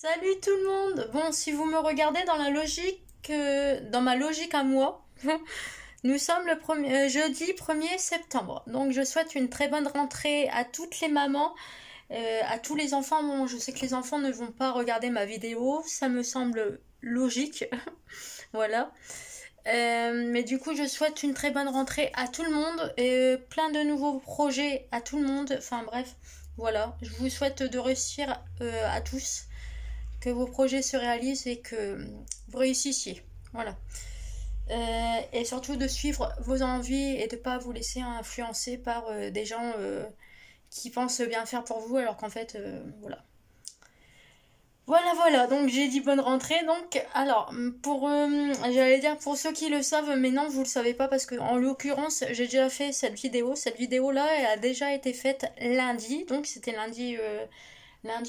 Salut tout le monde! Bon, si vous me regardez dans ma logique à moi, nous sommes jeudi 1er septembre. Donc je souhaite une très bonne rentrée à toutes les mamans, à tous les enfants. Bon, je sais que les enfants ne vont pas regarder ma vidéo, ça me semble logique. Voilà. Mais du coup, je souhaite une très bonne rentrée à tout le monde et plein de nouveaux projets à tout le monde. Enfin bref, voilà. Je vous souhaite de réussir à tous, que vos projets se réalisent et que vous réussissiez. Voilà. Et surtout de suivre vos envies et de ne pas vous laisser influencer par des gens qui pensent bien faire pour vous alors qu'en fait, voilà. Voilà, voilà, donc j'ai dit bonne rentrée. Donc, alors, j'allais dire pour ceux qui le savent, mais non, vous le savez pas parce que en l'occurrence, j'ai déjà fait cette vidéo. Cette vidéo-là, elle a déjà été faite lundi, donc c'était lundi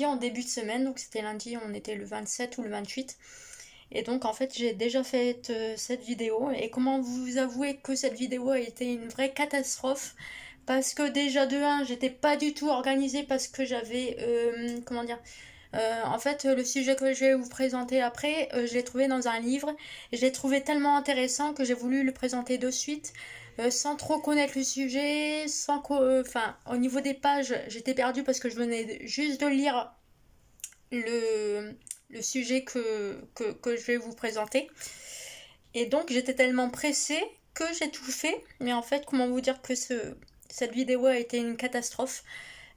en début de semaine, donc c'était lundi, on était le 27 ou le 28. Et donc en fait j'ai déjà fait cette vidéo et comment vous avouer que cette vidéo a été une vraie catastrophe parce que déjà de 1 j'étais pas du tout organisée parce que j'avais comment dire en fait le sujet que je vais vous présenter après je l'ai trouvé dans un livre et je l'ai trouvé tellement intéressant que j'ai voulu le présenter de suite sans trop connaître le sujet, enfin au niveau des pages j'étais perdue parce que je venais juste de lire le, le sujet que je vais vous présenter. Et donc j'étais tellement pressée que j'ai tout fait. Mais en fait, comment vous dire que cette vidéo a été une catastrophe.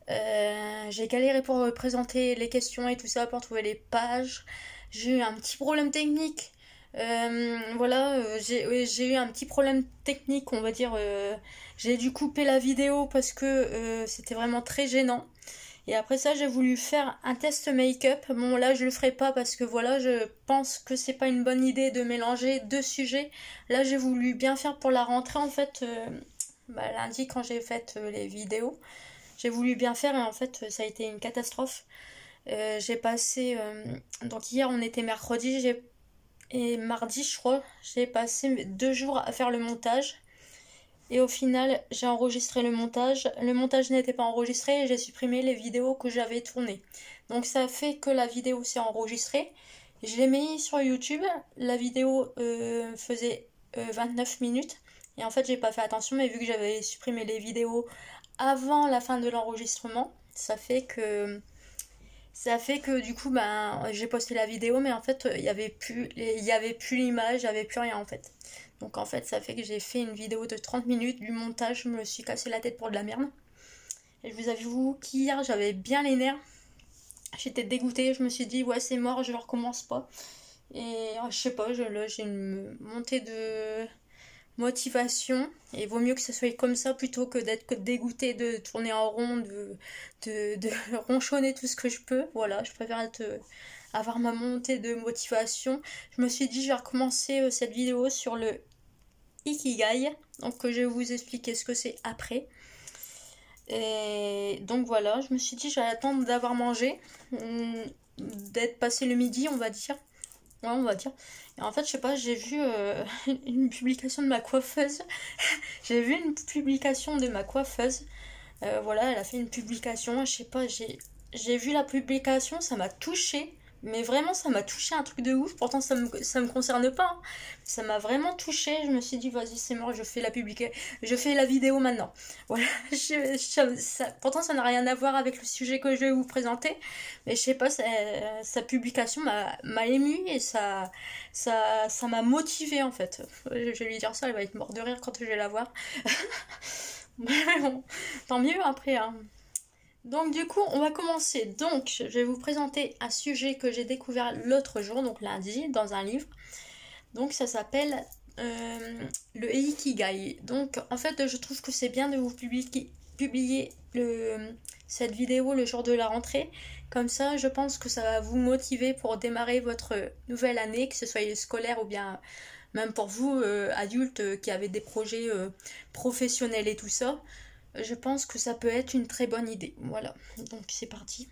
J'ai galéré pour présenter les questions et tout ça, pour trouver les pages. J'ai eu un petit problème technique. Voilà, j'ai eu un petit problème technique, on va dire. J'ai dû couper la vidéo parce que c'était vraiment très gênant. Et après ça, j'ai voulu faire un test make-up. Bon, là, je le ferai pas parce que voilà, je pense que c'est pas une bonne idée de mélanger deux sujets. Là, j'ai voulu bien faire pour la rentrée en fait. Lundi, quand j'ai fait les vidéos, j'ai voulu bien faire et en fait, ça a été une catastrophe. J'ai passé. Donc, hier, on était mercredi et mardi, je crois, j'ai passé 2 jours à faire le montage. Et au final, j'ai enregistré le montage. Le montage n'était pas enregistré et j'ai supprimé les vidéos que j'avais tournées. Donc ça fait que la vidéo s'est enregistrée. Je l'ai mis sur YouTube. La vidéo faisait 29 minutes. Et en fait, j'ai pas fait attention, mais vu que j'avais supprimé les vidéos avant la fin de l'enregistrement, ça fait que du coup, j'ai posté la vidéo, mais en fait, il y avait plus l'image, il y avait plus rien en fait. Donc en fait, ça fait que j'ai fait une vidéo de 30 minutes du montage, je me suis cassé la tête pour de la merde. Et je vous avoue qu'hier, j'avais bien les nerfs. J'étais dégoûtée, je me suis dit, ouais, c'est mort, je ne recommence pas. Et je sais pas, là, j'ai une montée de motivation. Et il vaut mieux que ce soit comme ça plutôt que d'être dégoûtée de tourner en rond, de ronchonner tout ce que je peux. Voilà, je préfère avoir ma montée de motivation. Je me suis dit, je vais recommencer cette vidéo sur le Ikigai. Donc, je vais vous expliquer ce que c'est après. Et donc voilà, je me suis dit, j'allais attendre d'avoir mangé, d'être passé le midi, on va dire. Ouais, on va dire. Et en fait, je sais pas, j'ai vu une publication de ma coiffeuse. J'ai vu une publication de ma coiffeuse. Voilà, elle a fait une publication. Je sais pas, j'ai vu la publication, ça m'a touchée. Mais vraiment, ça m'a touché un truc de ouf. Pourtant, ça me concerne pas, hein. Ça m'a vraiment touché. Je me suis dit, vas-y, c'est mort, je fais la vidéo maintenant. Voilà. Pourtant, ça n'a rien à voir avec le sujet que je vais vous présenter. Mais je sais pas, sa publication m'a émue et ça m'a motivée en fait. Je vais lui dire ça, elle va être morte de rire quand je vais la voir. Mais bon, tant mieux après, hein. Donc du coup, on va commencer. Donc, je vais vous présenter un sujet que j'ai découvert l'autre jour, donc lundi, dans un livre. Donc ça s'appelle le Ikigai. Donc en fait, je trouve que c'est bien de vous publier cette vidéo le jour de la rentrée. Comme ça, je pense que ça va vous motiver pour démarrer votre nouvelle année, que ce soit scolaire ou bien même pour vous, adultes, qui avez des projets professionnels et tout ça. Je pense que ça peut être une très bonne idée. Voilà, donc c'est parti.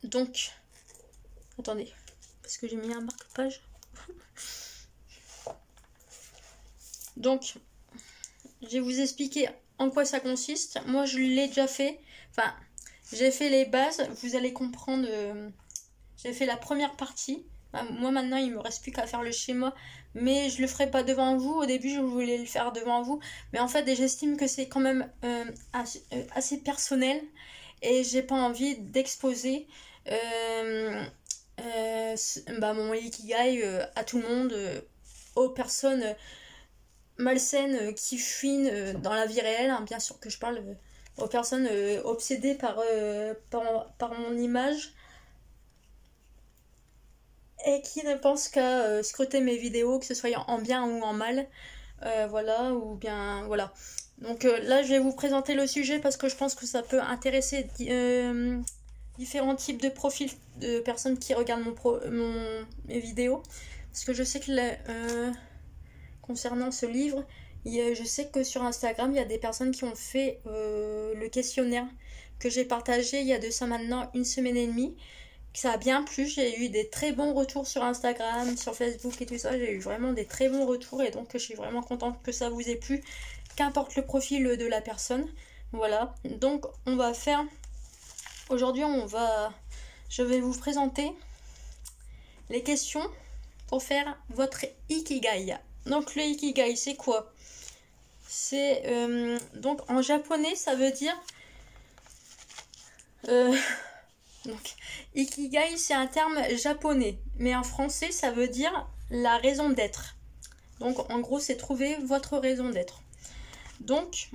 Donc, attendez, parce que j'ai mis un marque-page. Donc, je vais vous expliquer en quoi ça consiste. Moi, je l'ai déjà fait. Enfin, j'ai fait les bases. Vous allez comprendre. J'ai fait la première partie. Moi maintenant il me reste plus qu'à faire le schéma, mais je le ferai pas devant vous. Au début je voulais le faire devant vous, mais en fait j'estime que c'est quand même assez personnel et j'ai pas envie d'exposer mon ikigai à tout le monde, aux personnes malsaines qui fuient dans la vie réelle, hein, bien sûr que je parle aux personnes obsédées par mon image et qui ne pensent qu'à scruter mes vidéos, que ce soit en bien ou en mal. Voilà, ou bien voilà. Donc là, je vais vous présenter le sujet parce que je pense que ça peut intéresser différents types de profils de personnes qui regardent mes vidéos. Parce que je sais que concernant ce livre, je sais que sur Instagram, il y a des personnes qui ont fait le questionnaire que j'ai partagé il y a de ça maintenant une semaine et demie. Ça a bien plu, j'ai eu des très bons retours sur Instagram, sur Facebook et tout ça, j'ai eu vraiment des très bons retours et donc je suis vraiment contente que ça vous ait plu, qu'importe le profil de la personne. Voilà, donc on va faire, aujourd'hui je vais vous présenter les questions pour faire votre Ikigai. Donc le Ikigai c'est quoi? C'est, donc en japonais ça veut dire... Donc, Ikigai, c'est un terme japonais, mais en français, ça veut dire la raison d'être. Donc, en gros, c'est trouver votre raison d'être. Donc,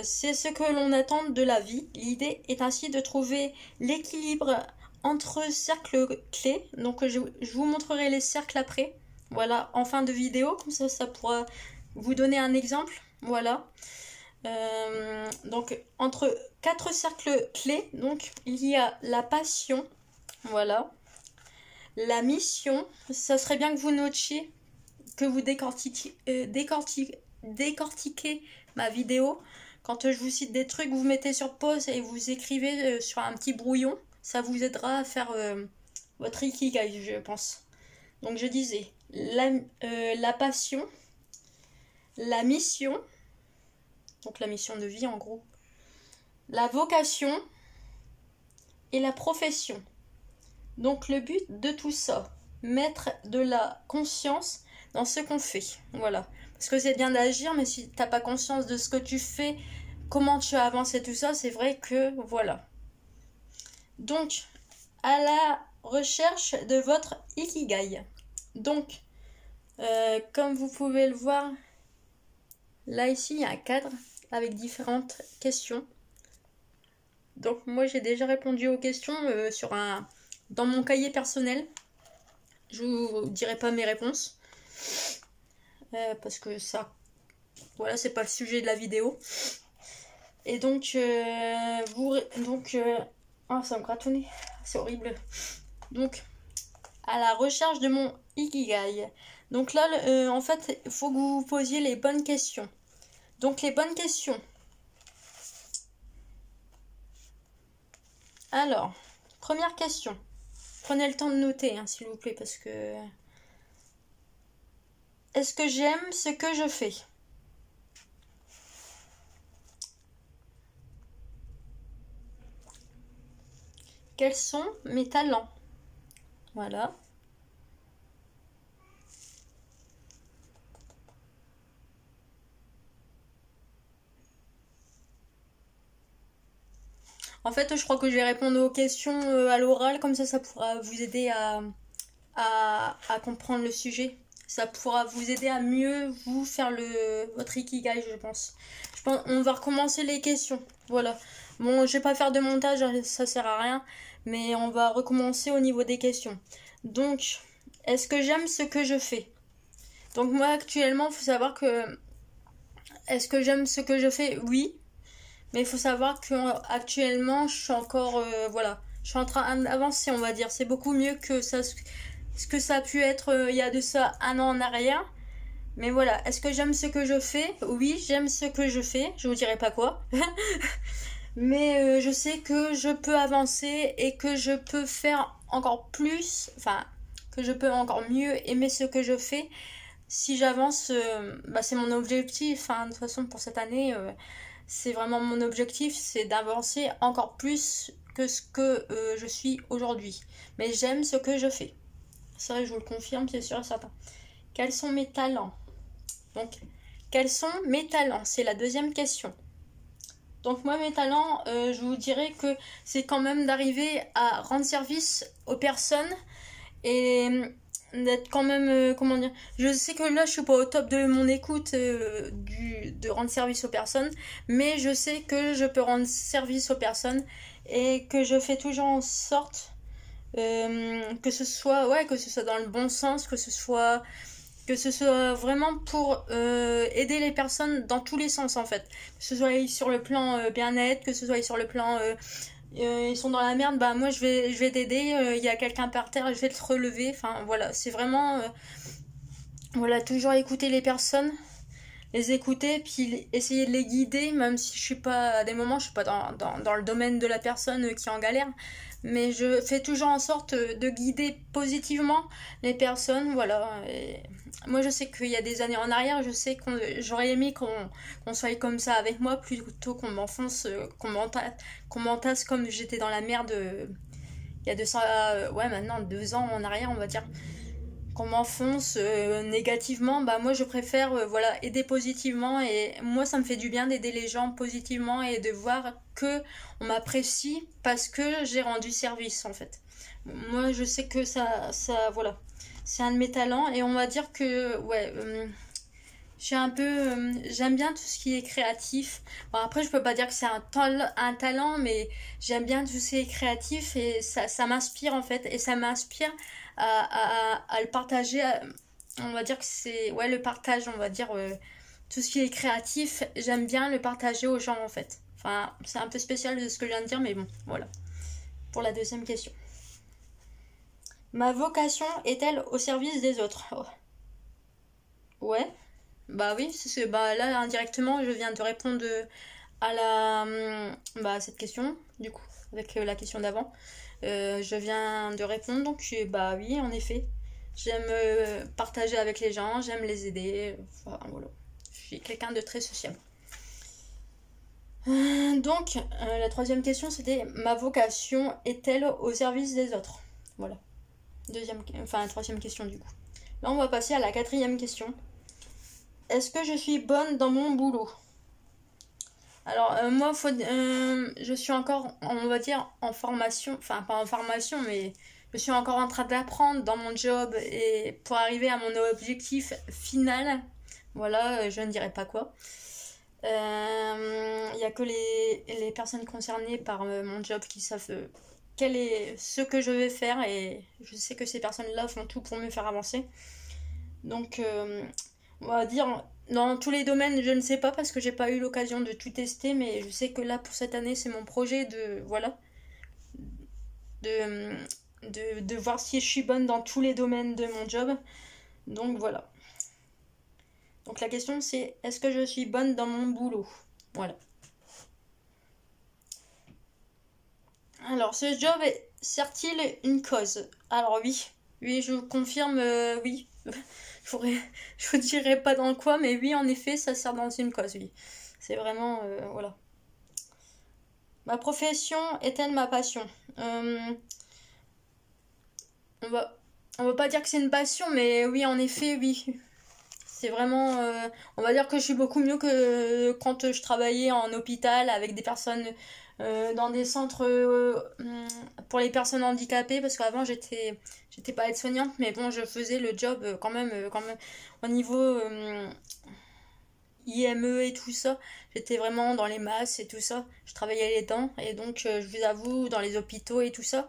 c'est ce que l'on attend de la vie. L'idée est ainsi de trouver l'équilibre entre cercles clés. Donc, je vous montrerai les cercles après. Voilà, en fin de vidéo, comme ça pourra vous donner un exemple. Voilà. Donc entre 4 cercles clés, donc il y a la passion, voilà, la mission. Ça serait bien que vous notiez, que vous décortiquez ma vidéo. Quand je vous cite des trucs, vous mettez sur pause et vous écrivez sur un petit brouillon. Ça vous aidera à faire votre Ikigai, je pense. Donc je disais la passion, la mission. Donc la mission de vie en gros, la vocation et la profession. Donc le but de tout ça, mettre de la conscience dans ce qu'on fait. Voilà. Parce que c'est bien d'agir, mais si t'as pas conscience de ce que tu fais, comment tu as avancé tout ça, c'est vrai que voilà. Donc, à la recherche de votre Ikigai. Donc, comme vous pouvez le voir, là ici il y a un cadre avec différentes questions. Donc moi j'ai déjà répondu aux questions dans mon cahier personnel. Je vous dirai pas mes réponses parce que ça, voilà, c'est pas le sujet de la vidéo. Et donc ça me gratonnait, c'est horrible. Donc à la recherche de mon Ikigai. Donc là en fait il faut que vous vous posiez les bonnes questions. Donc les bonnes questions. Alors, première question. Prenez le temps de noter, hein, s'il vous plaît, parce que... Est-ce que j'aime ce que je fais? Quels sont mes talents? Voilà. En fait, je crois que je vais répondre aux questions à l'oral, comme ça pourra vous aider à comprendre le sujet. Ça pourra vous aider à mieux vous faire votre Ikigai, je pense. On va recommencer les questions. Voilà. Bon, je vais pas faire de montage, ça sert à rien. Mais on va recommencer au niveau des questions. Donc, est-ce que j'aime ce que je fais? Donc moi, actuellement, il faut savoir que... Est-ce que j'aime ce que je fais? Oui. Mais il faut savoir qu'actuellement, je suis encore... voilà. Je suis en train d'avancer, on va dire. C'est beaucoup mieux que ce que ça a pu être il y a de ça un an en arrière. Mais voilà. Est-ce que j'aime ce que je fais? Oui, j'aime ce que je fais. Je vous dirai pas quoi. Mais je sais que je peux avancer et que je peux faire encore plus. Enfin, que je peux encore mieux aimer ce que je fais. Si j'avance, c'est mon objectif. Hein, de toute façon, pour cette année... c'est vraiment mon objectif, c'est d'avancer encore plus que ce que je suis aujourd'hui. Mais j'aime ce que je fais. Ça, je vous le confirme, c'est sûr et certain. Quels sont mes talents? Donc, quels sont mes talents? C'est la deuxième question. Donc moi, mes talents, je vous dirais que c'est quand même d'arriver à rendre service aux personnes et d'être quand même, comment dire, je sais que là, je suis pas au top de mon écoute de rendre service aux personnes, mais je sais que je peux rendre service aux personnes et que je fais toujours en sorte que ce soit, ouais, que ce soit dans le bon sens, que ce soit vraiment pour aider les personnes dans tous les sens en fait. Que ce soit sur le plan bien-être, que ce soit sur le plan ils sont dans la merde, bah moi je vais t'aider, il y a quelqu'un par terre, je vais te relever. Enfin voilà, c'est vraiment voilà, toujours écouter les personnes, les écouter, puis essayer de les guider, même si je suis pas, à des moments, je suis pas dans le domaine de la personne qui est en galère, mais je fais toujours en sorte de guider positivement les personnes, voilà. Et moi, je sais qu'il y a des années en arrière, je sais qu'on j'aurais aimé qu'on soit comme ça avec moi, plutôt qu'on m'enfonce, qu'on m'entasse comme j'étais dans la merde il y a 200, ouais, maintenant 2 ans en arrière, on va dire qu'on m'enfonce négativement, bah moi je préfère voilà aider positivement et moi ça me fait du bien d'aider les gens positivement et de voir que on m'apprécie parce que j'ai rendu service en fait. Moi je sais que ça voilà, c'est un de mes talents et on va dire que ouais j'ai un peu j'aime bien tout ce qui est créatif. Bon après je peux pas dire que c'est un talent mais j'aime bien tout ce qui est créatif et ça m'inspire en fait et ça m'inspire à le partager. On va dire que c'est ouais le partage, on va dire tout ce qui est créatif, j'aime bien le partager aux gens en fait. Enfin, c'est un peu spécial de ce que je viens de dire mais bon, voilà. Pour la deuxième question. Ma vocation est-elle au service des autres? Ouais. Bah oui, bah là indirectement je viens de répondre à bah, cette question du coup avec la question d'avant. Je viens de répondre donc bah oui en effet. J'aime partager avec les gens, j'aime les aider. Enfin, voilà. Je suis quelqu'un de très sociable. Donc la troisième question c'était ma vocation est-elle au service des autres? Voilà. Troisième question du coup. Là on va passer à la quatrième question. Est-ce que je suis bonne dans mon boulot? Alors moi, je suis encore, on va dire, en formation, enfin pas en formation, mais je suis encore en train d'apprendre dans mon job et pour arriver à mon objectif final, voilà, je ne dirai pas quoi. Il n'y a que les personnes concernées par mon job qui savent quel est ce que je vais faire et je sais que ces personnes-là font tout pour me faire avancer. Donc on va dire dans tous les domaines, je ne sais pas parce que j'ai pas eu l'occasion de tout tester, mais je sais que là pour cette année, c'est mon projet de voilà de, de voir si je suis bonne dans tous les domaines de mon job. Donc voilà. Donc la question c'est est-ce que je suis bonne dans mon boulot? Voilà. Alors ce job sert-il une cause? Alors oui, oui, je vous confirme, oui. Je vous dirai pas dans quoi, mais oui, en effet, ça sert dans une cause, oui. C'est vraiment, voilà. Ma profession est-elle ma passion? On va, on va pas dire que c'est une passion, mais oui, en effet, oui. C'est vraiment, on va dire que je suis beaucoup mieux que quand je travaillais en hôpital avec des personnes dans des centres pour les personnes handicapées, parce qu'avant j'étais pas aide-soignante, mais bon, je faisais le job quand même au niveau IME et tout ça. J'étais vraiment dans les masses et tout ça. Je travaillais les dents et donc je vous avoue dans les hôpitaux et tout ça.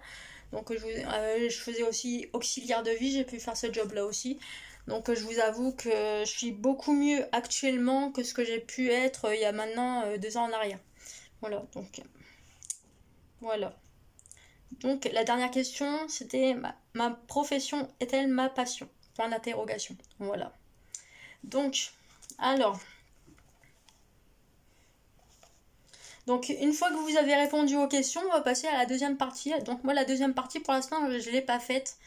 Donc je faisais aussi auxiliaire de vie, j'ai pu faire ce job-là aussi. Donc je vous avoue que je suis beaucoup mieux actuellement que ce que j'ai pu être il y a maintenant 2 ans en arrière. Voilà, donc voilà. Donc la dernière question, c'était ma profession est-elle ma passion? Point d'interrogation. Voilà. Donc, alors. Donc une fois que vous avez répondu aux questions, on va passer à la deuxième partie. Donc moi la deuxième partie pour l'instant je ne l'ai pas faite.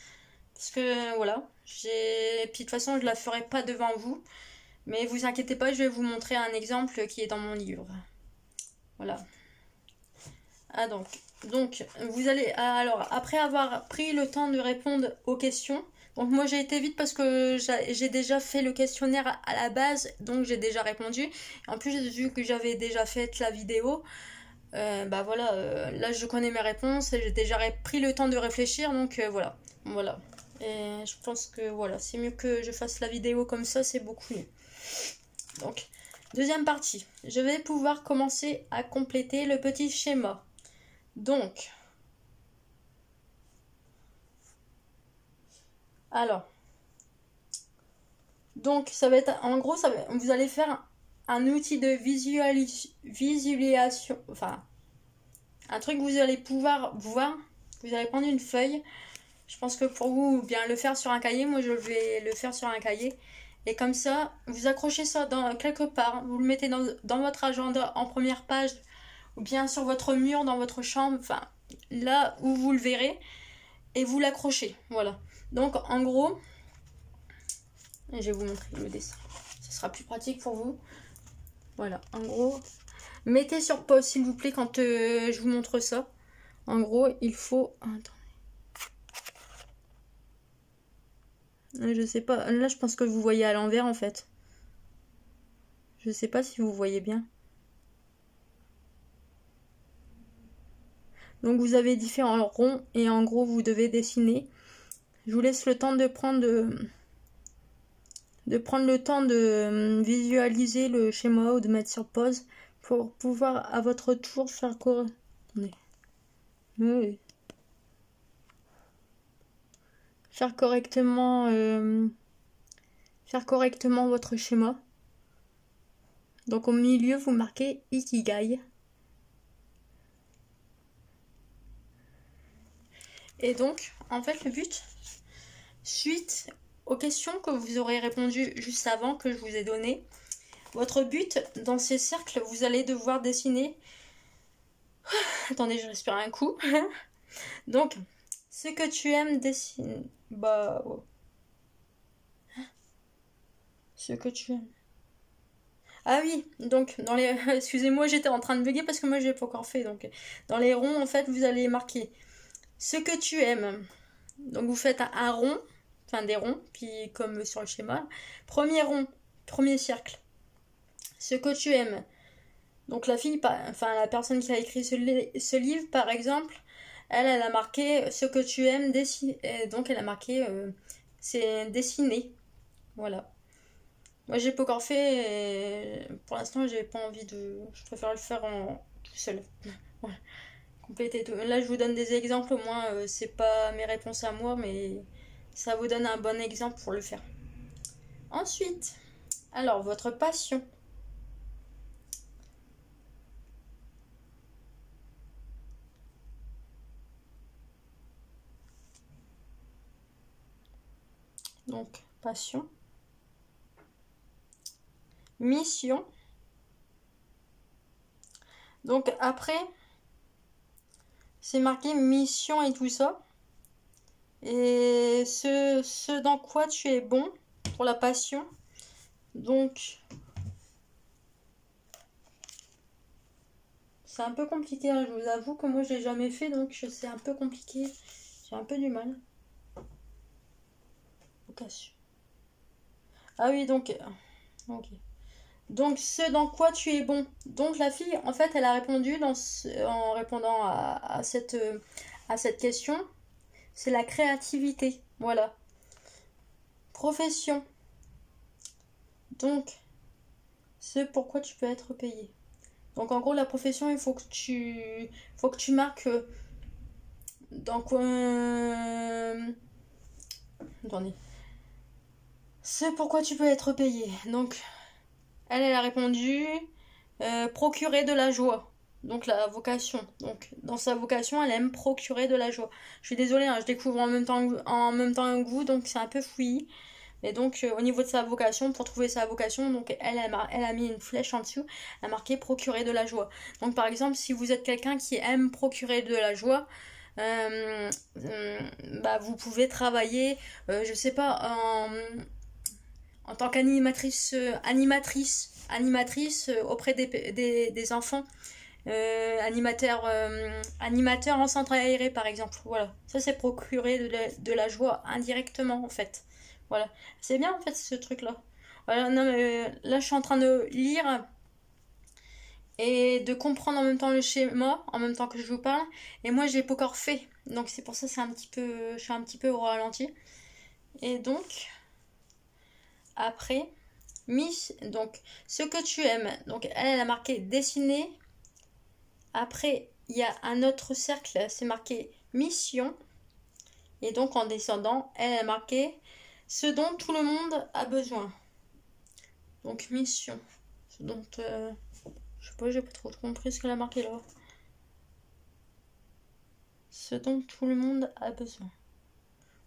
Parce que voilà. Puis de toute façon je la ferai pas devant vous. Mais vous inquiétez pas, je vais vous montrer un exemple qui est dans mon livre. Voilà. Ah donc, Donc, vous allez... Alors, après avoir pris le temps de répondre aux questions, donc moi j'ai été vite parce que j'ai déjà fait le questionnaire à la base, donc j'ai déjà répondu. En plus, vu que j'avais déjà fait la vidéo, bah voilà, là je connais mes réponses et j'ai déjà pris le temps de réfléchir, donc voilà. Voilà. Et je pense que voilà, c'est mieux que je fasse la vidéo comme ça, c'est beaucoup mieux. Donc, deuxième partie. Je vais pouvoir commencer à compléter le petit schéma. Donc, alors, donc ça va être, en gros, vous allez faire un outil de visualisation, enfin, un truc que vous allez pouvoir voir. Vous allez prendre une feuille. Je pense que pour vous, bien le faire sur un cahier. Moi, je vais le faire sur un cahier. Et comme ça, vous accrochez ça dans quelque part. Vous le mettez dans votre agenda en première page. Ou bien sur votre mur, dans votre chambre. Enfin, là où vous le verrez. Et vous l'accrochez. Voilà. Donc, en gros, je vais vous montrer le dessin. Ça sera plus pratique pour vous. Voilà. En gros, mettez sur pause, s'il vous plaît, quand je vous montre ça. En gros, il faut... Attends. Je sais pas, là je pense que vous voyez à l'envers en fait. Je sais pas si vous voyez bien. Donc vous avez différents ronds et en gros vous devez dessiner. Je vous laisse le temps de prendre le temps de visualiser le schéma ou de mettre sur pause pour pouvoir à votre tour faire oui. Faire correctement votre schéma. Donc au milieu vous marquez Ikigai. Et donc en fait le but, suite aux questions que vous aurez répondu juste avant que je vous ai donné, votre but dans ces cercles, vous allez devoir dessiner. Attendez, je respire un coup. Donc, ce que tu aimes dessiner. Bah. Oh. Ce que tu aimes. Ah oui, donc dans les. Excusez-moi, j'étais en train de bugger parce que moi je l'ai pas encore fait. Donc, dans les ronds, en fait, vous allez marquer ce que tu aimes. Donc, vous faites un rond, enfin des ronds, puis comme sur le schéma. Premier rond, premier cercle. Ce que tu aimes. Donc la fille, enfin la personne qui a écrit ce livre, par exemple, elle a marqué ce que tu aimes dessiner. Donc elle a marqué c'est dessiner. Voilà. Moi j'ai pas encore fait. Et pour l'instant j'ai pas envie de. Je préfère le faire tout seul. Voilà. Compléter tout. Là je vous donne des exemples. Au moins c'est pas mes réponses à moi, mais ça vous donne un bon exemple pour le faire. Ensuite, alors votre passion. Donc, passion. Mission. Donc, après, c'est marqué mission et tout ça. Et ce dans quoi tu es bon pour la passion. Donc, c'est un peu compliqué. Hein, je vous avoue que moi, je l'ai jamais fait. Donc, c'est un peu compliqué. J'ai un peu du mal. Vocation. Ah oui, donc... Ok. Donc, ce dans quoi tu es bon. Donc, la fille, en fait, elle a répondu en répondant à cette question. C'est la créativité. Voilà. Profession. Donc, ce pourquoi tu peux être payé. Donc, en gros, la profession, il faut que tu marques dans quoi... Attendez. Ce pourquoi tu peux être payé. Donc, elle a répondu procurer de la joie. Donc la vocation. Donc dans sa vocation, elle aime procurer de la joie. Je suis désolée, hein, je découvre en même temps que vous, donc c'est un peu fouillis. Et donc au niveau de sa vocation, pour trouver sa vocation, donc elle a mis une flèche en dessous, elle a marqué procurer de la joie. Donc par exemple, si vous êtes quelqu'un qui aime procurer de la joie, bah, vous pouvez travailler, je sais pas, en tant qu'animatrice auprès des enfants animateur en centre aéré par exemple. Voilà, ça c'est procurer de la joie indirectement en fait. Voilà, c'est bien en fait ce truc là. Voilà, non mais là je suis en train de lire et de comprendre en même temps le schéma, en même temps que je vous parle. Et moi j'ai pas encore fait, donc c'est pour ça c'est un petit peu, je suis un petit peu au ralenti. Et donc après, Miss, donc ce que tu aimes, donc elle a marqué dessiner. Après, il y a un autre cercle, c'est marqué mission. Et donc, en descendant, elle a marqué ce dont tout le monde a besoin. Donc, mission. Ce dont. Je sais pas, j'ai pas trop compris ce qu'elle a marqué là. Ce dont tout le monde a besoin.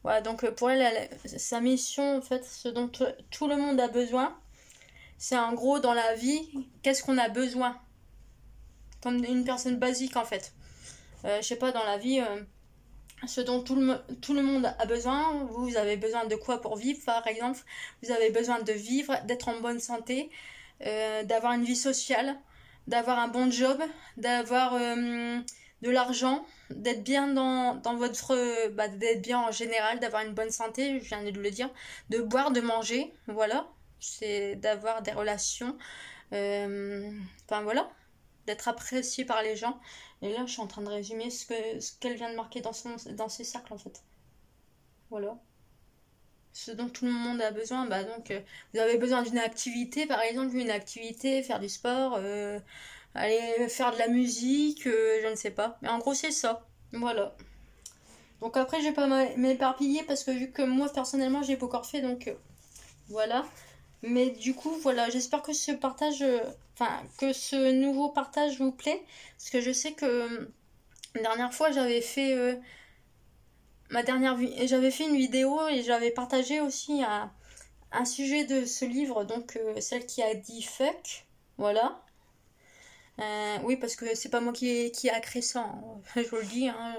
Voilà, donc pour elle, sa mission, en fait, ce dont tout le monde a besoin, c'est en gros dans la vie, qu'est-ce qu'on a besoin. Comme une personne basique, en fait. Je sais pas, dans la vie. Ce dont tout le monde a besoin. Vous avez besoin de quoi pour vivre, par exemple? Vous avez besoin de vivre, d'être en bonne santé, d'avoir une vie sociale, d'avoir un bon job, d'avoir de l'argent, d'être bien dans votre... d'être bien en général, d'avoir une bonne santé, je viens de le dire, de boire, de manger, voilà. C'est d'avoir des relations. Enfin voilà, d'être apprécié par les gens. Et là, je suis en train de résumer ce qu'elle vient de marquer dans ses cercles, en fait. Voilà. Ce dont tout le monde a besoin, donc, vous avez besoin d'une activité, par exemple, une activité, faire du sport, aller faire de la musique, je ne sais pas. Mais en gros, c'est ça. Voilà. Donc après, je vais pas m'éparpiller parce que vu que moi, personnellement, j'ai pas encore fait, donc voilà. Mais du coup, voilà, j'espère que ce partage, que ce nouveau partage vous plaît. Parce que je sais que la dernière fois, j'avais fait j'avais fait une vidéo et j'avais partagé aussi un sujet de ce livre, donc celle qui a dit fuck. Voilà. Oui, parce que c'est pas moi qui a créé ça, hein. Je vous le dis, hein,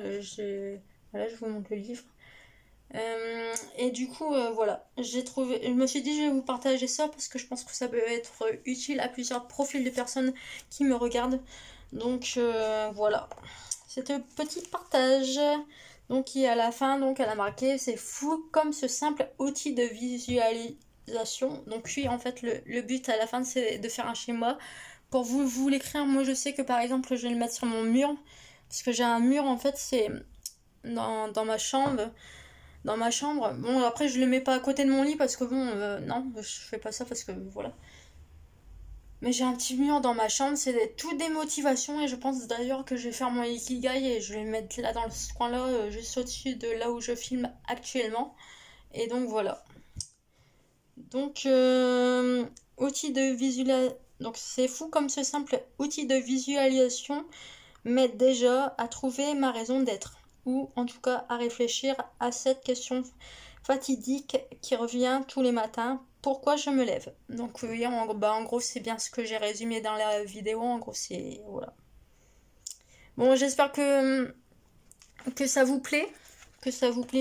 voilà, je vous montre le livre. Et du coup, voilà, je me suis dit, je vais vous partager ça parce que je pense que ça peut être utile à plusieurs profils de personnes qui me regardent. Donc voilà, c'était le petit partage. Donc qui à la fin, donc elle a marqué, c'est fou comme ce simple outil de visualisation. Donc oui, en fait, le but à la fin, c'est de faire un schéma. Pour vous l'écrire, moi je sais que par exemple, je vais le mettre sur mon mur. Parce que j'ai un mur, en fait, c'est dans ma chambre. Dans ma chambre. Bon, après, je le mets pas à côté de mon lit parce que bon, non, je fais pas ça parce que voilà. Mais j'ai un petit mur dans ma chambre, c'est tout des motivations et je pense d'ailleurs que je vais faire mon ikigai et je vais le mettre là dans ce coin-là, juste au-dessus de là où je filme actuellement. Et donc voilà. Donc, outil de visualisation. Donc c'est fou comme ce simple outil de visualisation m'aide déjà à trouver ma raison d'être, ou en tout cas à réfléchir à cette question fatidique qui revient tous les matins, pourquoi je me lève. Donc oui, en gros c'est bien ce que j'ai résumé dans la vidéo, en gros c'est... Voilà. Bon, j'espère que ça vous plaît,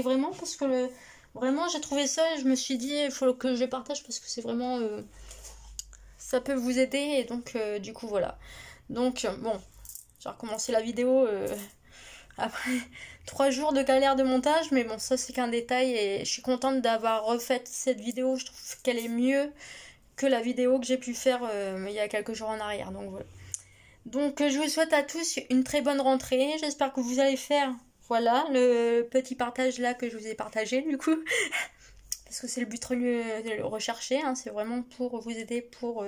vraiment, parce que vraiment j'ai trouvé ça et je me suis dit il faut que je partage parce que c'est vraiment... ça peut vous aider et donc du coup voilà. Donc bon, j'ai recommencé la vidéo après 3 jours de galère de montage, mais bon, ça c'est qu'un détail et je suis contente d'avoir refait cette vidéo. Je trouve qu'elle est mieux que la vidéo que j'ai pu faire il y a quelques jours en arrière. Donc voilà. Donc je vous souhaite à tous une très bonne rentrée. J'espère que vous allez faire, voilà, le petit partage là que je vous ai partagé du coup. Parce que c'est le but recherché, hein. C'est vraiment pour vous aider pour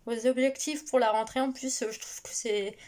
vos objectifs pour la rentrée. En plus, je trouve que c'est